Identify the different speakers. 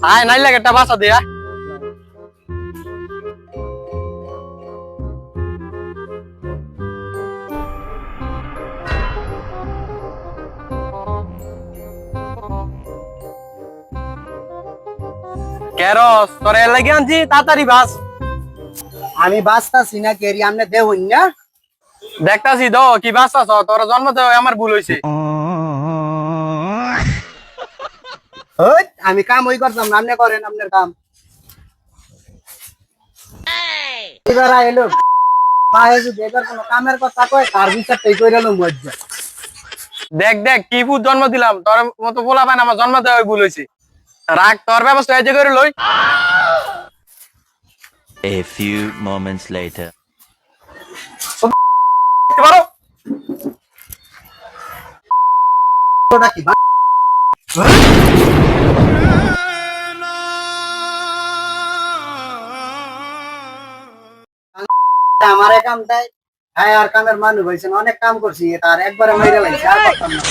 Speaker 1: আয় নাই লাগে একটা বাসা দিয়া কেরস তোরে লাগে আনছি তাড়াতাড়ি বাস
Speaker 2: আমি বাঁচতাছি না কেরি আমনে দেহইন না
Speaker 1: দেখতাছি দো কি বাসতাছ তোর জন্ম তো আমার ভুল হইছে
Speaker 2: হই আমি কাম ওই করতাম না আমনে করেন আপনার কাম এবার এলো পায়ে যদি এবার কোনো কামের কথা কয় তার বিচারটাই কইরা লম মজ্জা
Speaker 1: দেখ দেখ কি ভূত জন্ম দিলাম তোর মতো বলা পায় না আমার জন্ম দেওয়া ভুল হইছে রাখ তোর ব্যবস্থা এই যে করে লই
Speaker 3: A few moments later.
Speaker 1: পারো
Speaker 2: ওটা কি আমার কাম তাই হ্যাঁ আর কামের মানুষ হয়েছেন অনেক কাম করছি তার একবারে মেরে লাগছে আর করতাম না